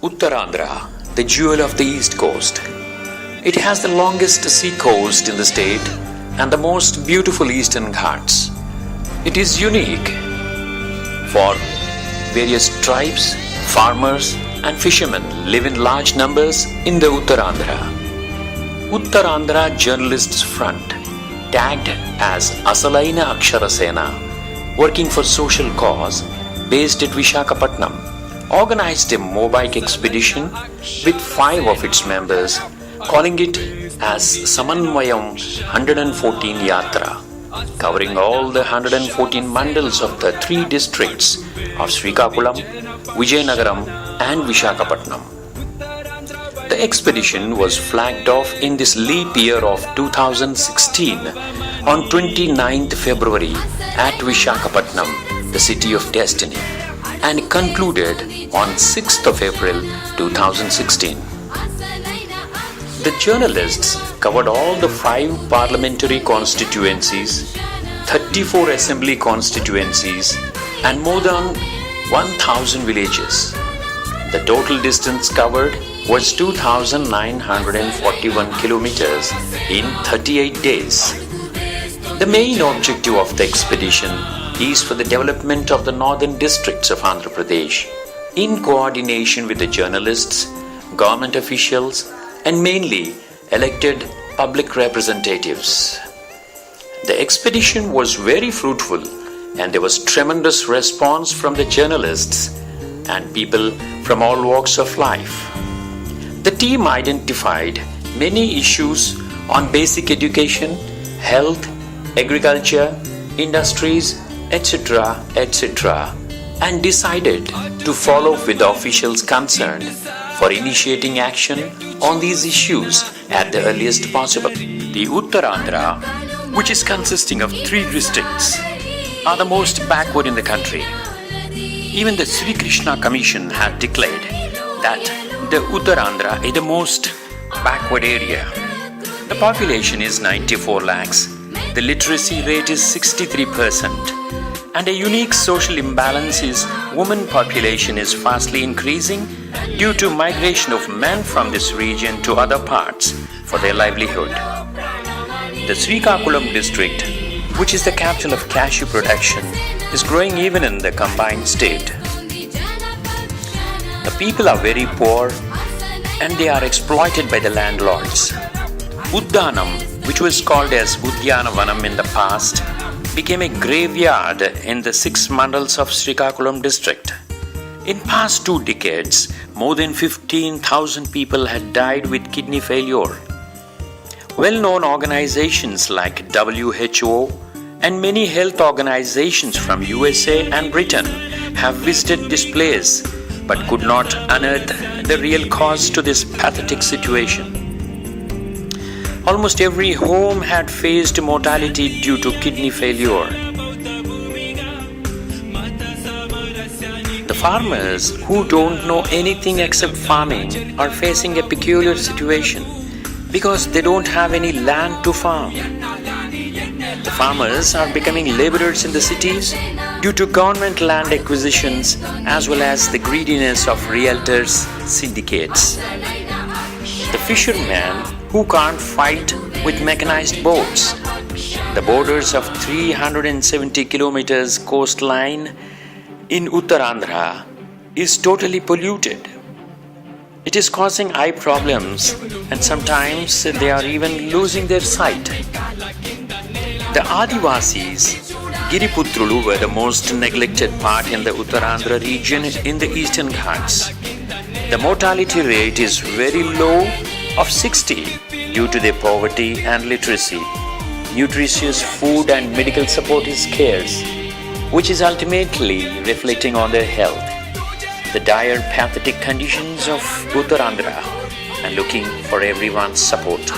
Uttarandhra, the jewel of the East Coast. It has the longest sea coast in the state and the most beautiful eastern ghats. It is unique for various tribes, farmers and fishermen live in large numbers in the Uttarandhra. Uttarandhra Journalists Front, tagged as Asalaina Aksharasena, working for social cause, based at Visakhapatnam, organized a motorbike expedition with 5 of its members, calling it as Samanvayam 114 Yatra, covering all the 114 mandals of the 3 districts of Srikakulam, Vijayanagaram and Visakhapatnam. The expedition was flagged off in this leap year of 2016 on 29th February at Visakhapatnam, the city of destiny, and concluded on 6th of April 2016. The journalists covered all the 5 parliamentary constituencies, 34 assembly constituencies, and more than 1,000 villages. The total distance covered was 2,941 kilometers in 38 days. The main objective of the expedition is for the development of the northern districts of Andhra Pradesh in coordination with the journalists, government officials, and mainly elected public representatives. The expedition was very fruitful and there was tremendous response from the journalists and people from all walks of life. The team identified many issues on basic education, health, agriculture, industries, etc., etc., and decided to follow up with the officials concerned for initiating action on these issues at the earliest possible. The Uttarandhra, which is consisting of 3 districts, are the most backward in the country. Even the Sri Krishna Commission had declared that the Uttarandhra is the most backward area. The population is 94 lakhs, the literacy rate is 63%, and a unique social imbalance is women population is fastly increasing due to migration of men from this region to other parts for their livelihood. The Srikakulam district, which is the capital of cashew production, is growing even in the combined state. The people are very poor and they are exploited by the landlords. Uddanam, which was called as Udyanavanam in the past, became a graveyard in the 6 mandals of Srikakulam district. In past 2 decades, more than 15,000 people had died with kidney failure. Well-known organizations like WHO and many health organizations from USA and Britain have visited this place but could not unearth the real cause to this pathetic situation. Almost every home had faced mortality due to kidney failure. The farmers who don't know anything except farming are facing a peculiar situation because they don't have any land to farm. The farmers are becoming laborers in the cities due to government land acquisitions as well as the greediness of realtors' syndicates. The fishermen who can't fight with mechanized boats. The borders of 370 kilometers coastline in Uttarandhra is totally polluted. It is causing eye problems and sometimes they are even losing their sight. The Adivasis, Giriputrulu, were the most neglected part in the Uttarandhra region in the Eastern Ghats. The mortality rate is very low of 60 due to their poverty and literacy. Nutritious food and medical support is scarce, which is ultimately reflecting on their health. The dire pathetic conditions of Uttarandhra and looking for everyone's support.